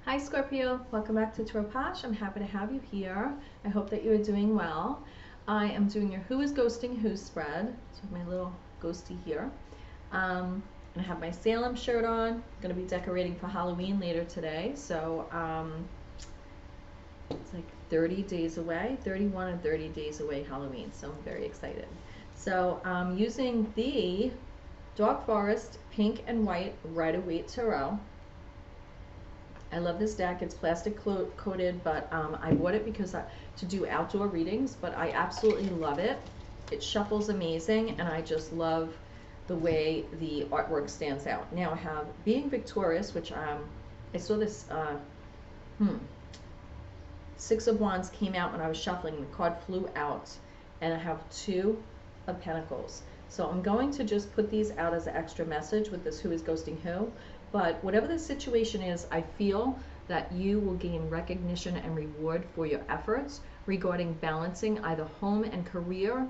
Hi Scorpio, welcome back to Tropash. I'm happy to have you here. I hope that you are doing well. I am doing your Who is Ghosting Who spread. So my little ghosty here. And I have my Salem shirt on. I'm going to be decorating for Halloween later today. So it's like 30 days away, 31 and 30 days away Halloween. So I'm very excited. So I'm using the Dark Forest Pink and White Rider-Waite Tarot. I love this deck. It's plastic coated, but I bought it because to do outdoor readings, but I absolutely love it. It shuffles amazing, and I just love the way the artwork stands out. Now I have Being Victorious, which I saw this, Six of Wands came out when I was shuffling. The card flew out, and I have Two of Pentacles. So I'm going to just put these out as an extra message with this Who is Ghosting Who. But whatever the situation is, I feel that you will gain recognition and reward for your efforts regarding balancing either home and career,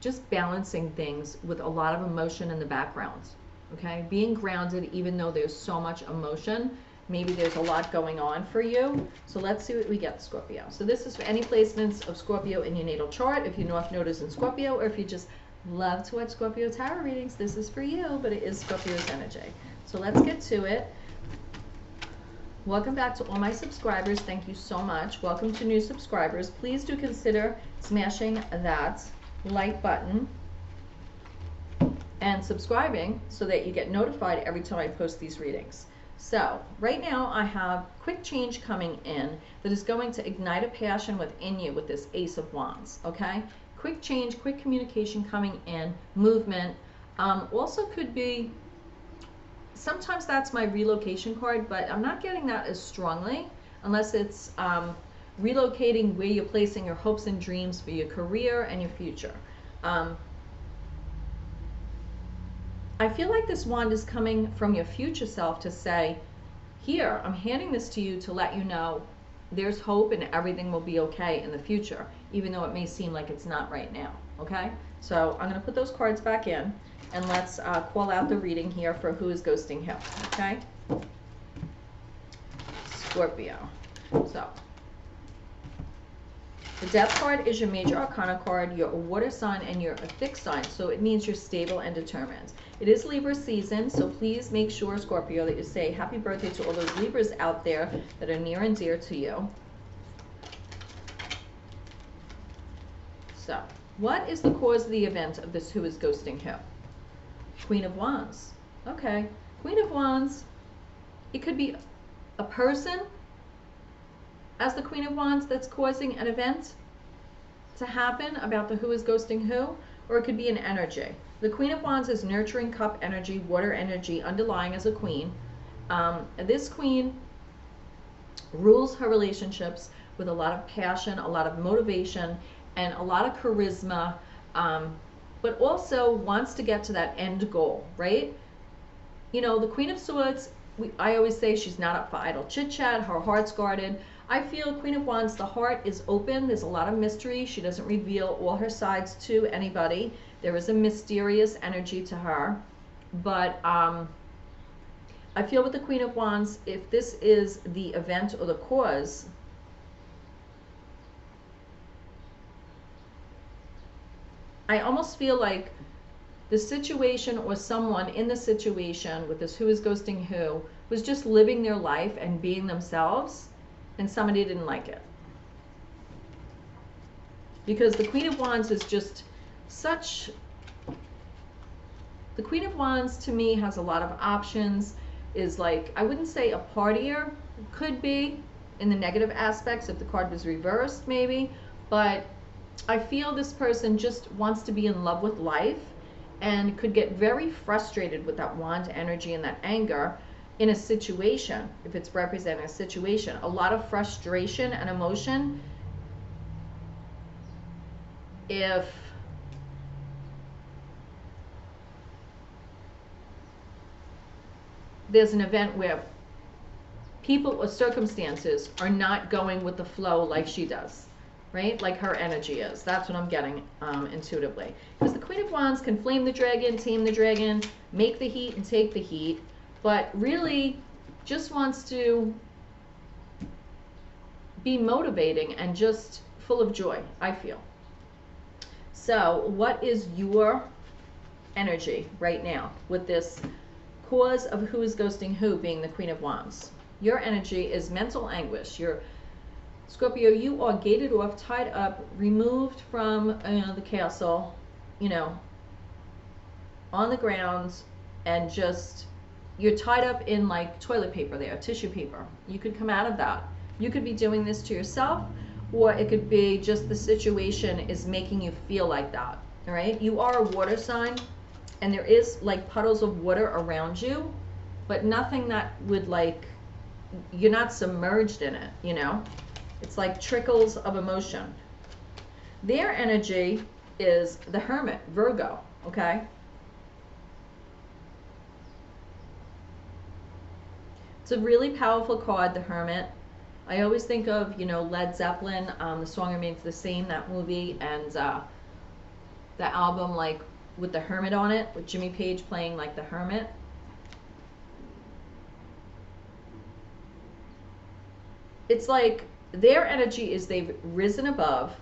just balancing things with a lot of emotion in the background, okay? Being grounded even though there's so much emotion. Maybe there's a lot going on for you. So let's see what we get, Scorpio. So this is for any placements of Scorpio in your natal chart, if your North Node is in Scorpio, or if you just love to watch Scorpio tarot readings, this is for you, but it is Scorpio's energy. So let's get to it. Welcome back to all my subscribers. Thank you so much. Welcome to new subscribers. Please do consider smashing that like button and subscribing so that you get notified every time I post these readings. So right now I have quick change coming in that is going to ignite a passion within you with this Ace of Wands, okay? Quick change, quick communication coming in, movement. Also could be, sometimes that's my relocation card, but I'm not getting that as strongly unless it's relocating where you're placing your hopes and dreams for your career and your future. I feel like this wand is coming from your future self to say, here, I'm handing this to you to let you know there's hope and everything will be okay in the future, even though it may seem like it's not right now, okay? So I'm going to put those cards back in, and let's call out the reading here for Who is Ghosting Who, okay? Scorpio. So the Death card is your major arcana card. You're a water sign and you're a fixed sign, so it means you're stable and determined. It is Libra season, so please make sure, Scorpio, that you say happy birthday to all those Libras out there that are near and dear to you. So, what is the cause of the event of this Who is Ghosting Who? Queen of Wands. Okay, Queen of Wands, it could be a person as the Queen of Wands that's causing an event to happen about the Who is Ghosting Who, or it could be an energy. The Queen of Wands is nurturing cup energy, water energy, underlying as a queen. This queen rules her relationships with a lot of passion, a lot of motivation, and a lot of charisma, but also wants to get to that end goal, right? You know, the Queen of Swords, I always say she's not up for idle chit-chat, her heart's guarded. I feel Queen of Wands, the heart is open. There's a lot of mystery. She doesn't reveal all her sides to anybody. There is a mysterious energy to her. But I feel with the Queen of Wands, if this is the event or the cause, I almost feel like the situation or someone in the situation with this Who is Ghosting Who was just living their life and being themselves, and somebody didn't like it. Because the Queen of Wands is just such, the Queen of Wands to me has a lot of options, is like, I wouldn't say a partier, could be in the negative aspects if the card was reversed maybe, but I feel this person just wants to be in love with life and could get very frustrated with that wand energy and that anger in a situation, if it's representing a situation. A lot of frustration and emotion if there's an event where people or circumstances are not going with the flow like she does, right? Like her energy is. That's what I'm getting intuitively. Because the Queen of Wands can flame the dragon, tame the dragon, make the heat and take the heat. but really just wants to be motivating and just full of joy, I feel. So what is your energy right now with this cause of who is ghosting who being the Queen of Wands? Your energy is mental anguish. You're Scorpio, you are gated off, tied up, removed from the castle, you know, on the ground, and just, you're tied up in like toilet paper there, tissue paper. You could come out of that. You could be doing this to yourself, or it could be just the situation is making you feel like that, all right? You are a water sign, and there is like puddles of water around you, but nothing that would like, you're not submerged in it, you know? It's like trickles of emotion. Their energy is the Hermit, Virgo, okay? It's a really powerful card, the Hermit. I always think of, you know, Led Zeppelin, The Song Remains the Same, that movie, and the album, like, with the Hermit on it, with Jimmy Page playing, like, the Hermit. It's like, their energy is they've risen above,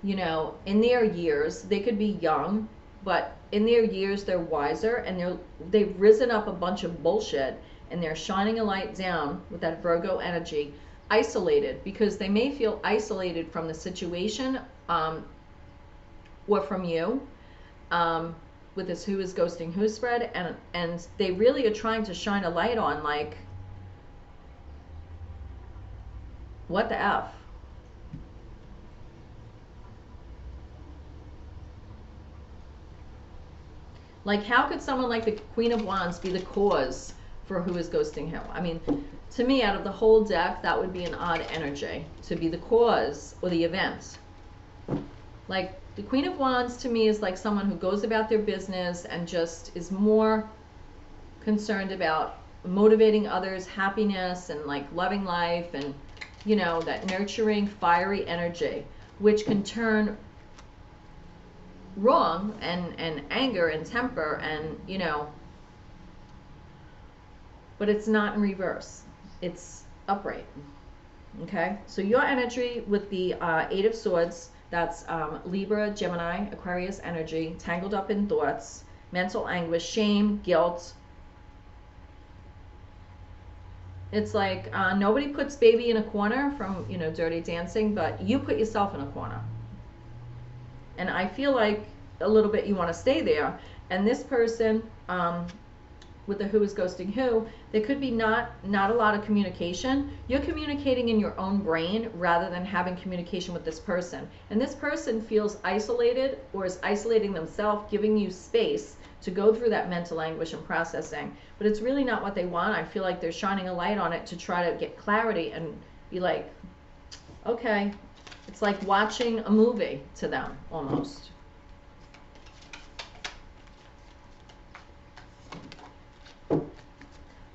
you know, in their years. They could be young, but in their years they're wiser, and they've risen up a bunch of bullshit, and they're shining a light down with that Virgo energy, isolated, because they may feel isolated from the situation, or from you, with this who is ghosting who spread, and they really are trying to shine a light on, like, what the F? Like, how could someone like the Queen of Wands be the cause for who is ghosting who? I mean, to me, out of the whole deck, that would be an odd energy, to be the cause or the event. Like, the Queen of Wands to me is like someone who goes about their business and just is more concerned about motivating others, happiness, and like loving life, and, you know, that nurturing, fiery energy, which can turn wrong and anger and temper, and, you know, but it's not in reverse. It's upright. Okay? So your energy with the Eight of Swords, that's Libra, Gemini, Aquarius energy, tangled up in thoughts, mental anguish, shame, guilt. It's like nobody puts baby in a corner from, you know, Dirty Dancing, but you put yourself in a corner. And I feel like a little bit you want to stay there. And this person, with the who is ghosting who, there could be not a lot of communication. You're communicating in your own brain rather than having communication with this person. And this person feels isolated, or is isolating themselves, giving you space to go through that mental anguish and processing. But it's really not what they want. I feel like they're shining a light on it to try to get clarity and be like, okay. It's like watching a movie to them, almost.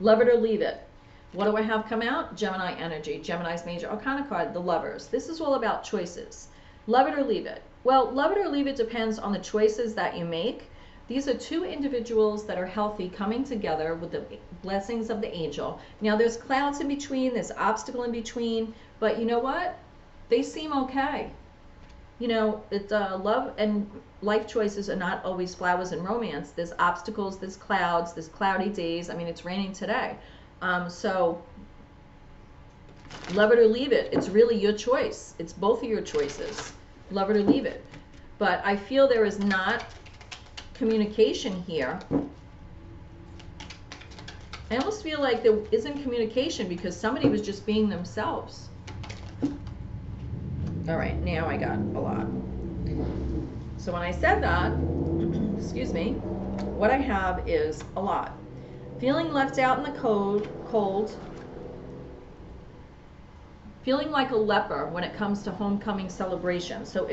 Love it or leave it. What do I have come out? Gemini energy. Gemini's major arcana card, the Lovers. This is all about choices. Love it or leave it. Well, love it or leave it depends on the choices that you make. These are two individuals that are healthy coming together with the blessings of the angel. Now, there's clouds in between, there's obstacle in between, but you know what? They seem okay. You know, love and life choices are not always flowers and romance. There's obstacles, there's clouds, there's cloudy days. I mean, it's raining today. So love it or leave it. It's really your choice. It's both of your choices. Love it or leave it. But I feel there is not communication here. I almost feel like there isn't communication because somebody was just being themselves. All right, now I got a lot. So when I said that, excuse me, what I have is a lot. Feeling left out in the cold, feeling like a leper when it comes to homecoming celebration. So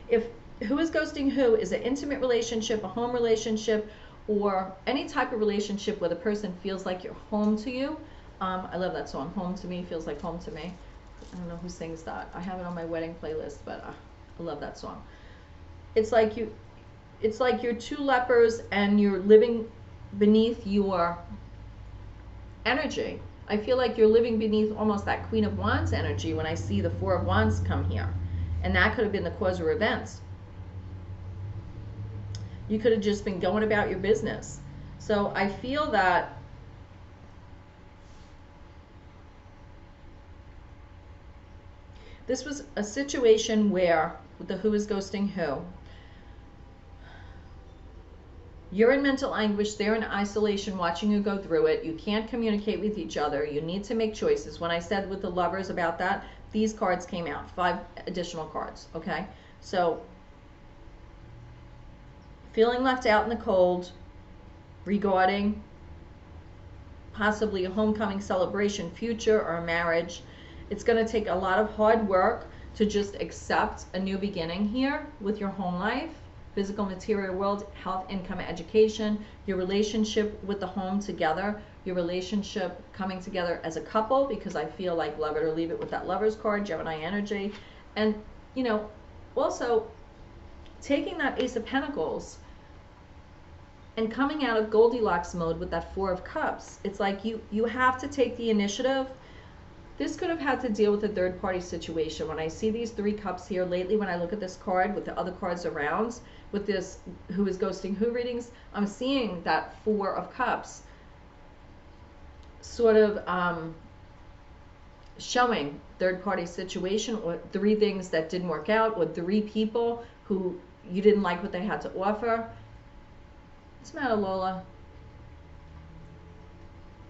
if who is ghosting who is an intimate relationship, a home relationship, or any type of relationship where the person feels like you're home to you. I love that song, Home to Me Feels Like Home to Me. I don't know who sings that. I have it on my wedding playlist, but I love that song. It's like you're two lepers and you're living beneath your energy. I feel like you're living beneath almost that Queen of Wands energy when I see the Four of Wands come here. And that could have been the cause or events. You could have just been going about your business. So I feel that this was a situation where, with the who is ghosting who, you're in mental anguish, they're in isolation watching you go through it. You can't communicate with each other. You need to make choices. When I said with the Lovers about that, these cards came out, 5 additional cards, okay? So, feeling left out in the cold regarding possibly a homecoming celebration, future, or a marriage. It's going to take a lot of hard work to just accept a new beginning here with your home life, physical, material world, health, income, education, your relationship with the home together, your relationship coming together as a couple, because I feel like love it or leave it with that Lovers card, Gemini energy. And, you know, also taking that Ace of Pentacles and coming out of Goldilocks mode with that Four of Cups. It's like you have to take the initiative. This could have had to deal with a third-party situation. When I see these 3 cups here lately, when I look at this card with the other cards around, with this who is ghosting who readings, I'm seeing that 4 of Cups sort of showing third-party situation, or 3 things that didn't work out, or 3 people who you didn't like what they had to offer. What's the matter, Lola?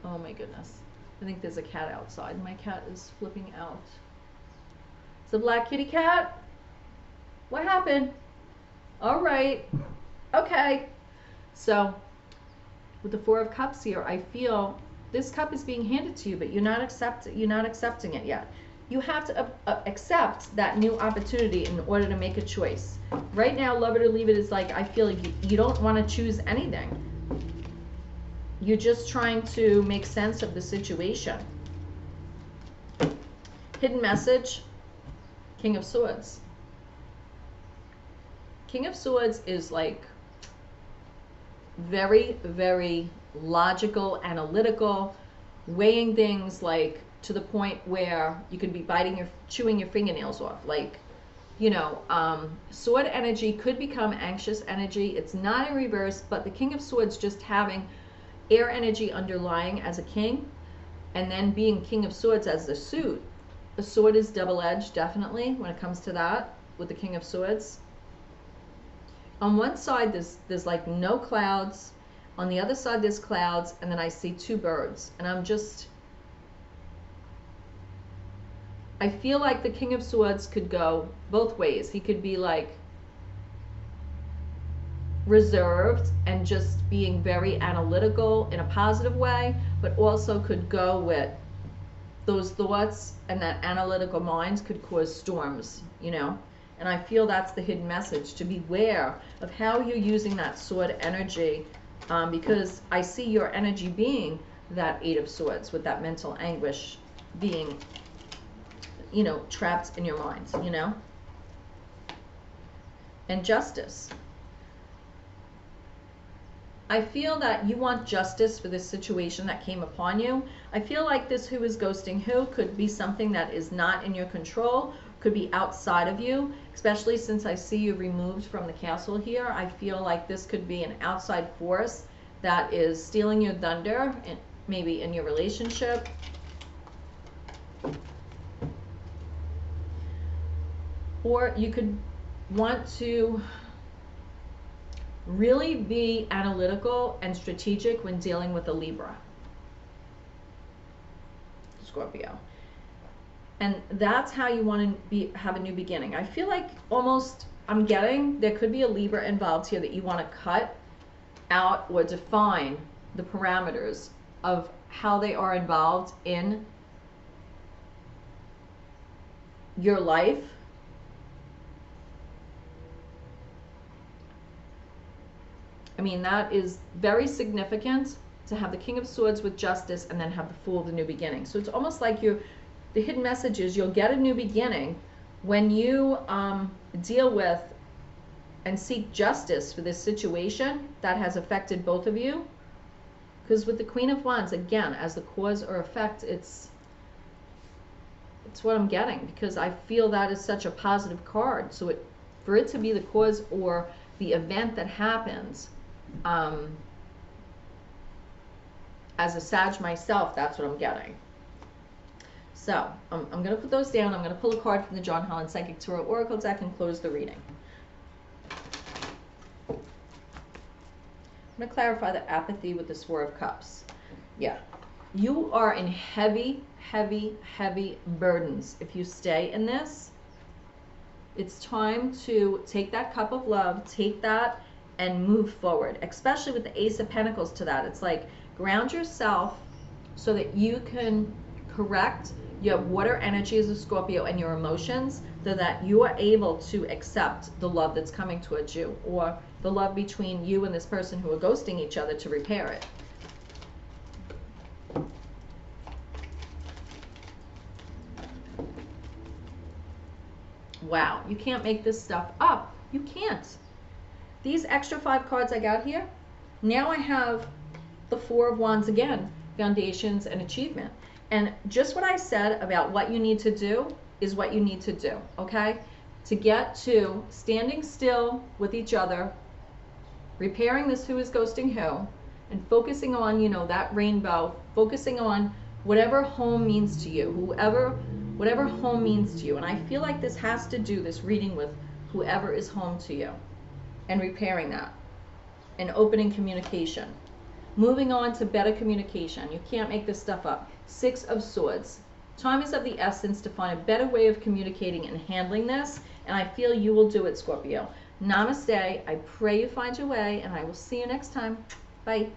Oh my goodness. I think there's a cat outside. My cat is flipping out. It's a black kitty cat? What happened? All right. Okay. So, with the 4 of Cups here, I feel this cup is being handed to you, but you're not accepting it yet. You have to accept that new opportunity in order to make a choice. Right now, love it or leave it is like, I feel like you don't want to choose anything. You're just trying to make sense of the situation. Hidden message, King of Swords. King of Swords is like very, very logical, analytical, weighing things like to the point where you could be chewing your fingernails off. Like, you know, sword energy could become anxious energy. It's not in reverse, but the King of Swords just having air energy underlying as a king, and then being King of Swords as the suit. The sword is double-edged, definitely, when it comes to that, with the King of Swords. On one side, there's like no clouds. On the other side, there's clouds, and then I see 2 birds. And I feel like the King of Swords could go both ways. He could be like reserved and just being very analytical in a positive way, but also could go with those thoughts, and that analytical minds could cause storms, you know. And I feel that's the hidden message, to beware of how you're using that sword energy, because I see your energy being that 8 of Swords with that mental anguish being, you know, trapped in your mind, you know. And justice. I feel that you want justice for this situation that came upon you. I feel like this who is ghosting who could be something that is not in your control, could be outside of you, especially since I see you removed from the castle here. I feel like this could be an outside force that is stealing your thunder, and maybe in your relationship. Or you could want to really be analytical and strategic when dealing with a Libra, Scorpio. And that's how you want to have a new beginning. I feel like almost I'm getting there could be a Libra involved here that you want to cut out or define the parameters of how they are involved in your life. I mean, that is very significant to have the King of Swords with justice and then have the Fool of the new beginning. So it's almost like the hidden message is you'll get a new beginning when you deal with and seek justice for this situation that has affected both of you. Because with the Queen of Wands, again, as the cause or effect, it's what I'm getting, because I feel that is such a positive card. So for it to be the cause or the event that happens, as a Sag myself, that's what I'm getting. So I'm going to put those down. I'm going to pull a card from the John Holland Psychic Tarot Oracle deck and close the reading. I'm going to clarify the apathy with the Four of Cups. Yeah. You are in heavy, heavy, heavy burdens. If you stay in this, it's time to take that cup of love, take that and move forward, especially with the Ace of Pentacles to that. It's like ground yourself so that you can correct your water energy as a Scorpio and your emotions, so that you are able to accept the love that's coming towards you, or the love between you and this person who are ghosting each other, to repair it. Wow, you can't make this stuff up. You can't. These extra 5 cards I got here, now I have the Four of Wands again, foundations and achievement. And just what I said about what you need to do is what you need to do, okay? To get to standing still with each other, repairing this who is ghosting who, and focusing on, you know, that rainbow, focusing on whatever home means to you, whatever home means to you. And I feel like this has to do, this reading, with whoever is home to you, and repairing that, and opening communication. Moving on to better communication. You can't make this stuff up. 6 of Swords. Time is of the essence to find a better way of communicating and handling this, and I feel you will do it, Scorpio. Namaste. I pray you find your way, and I will see you next time. Bye.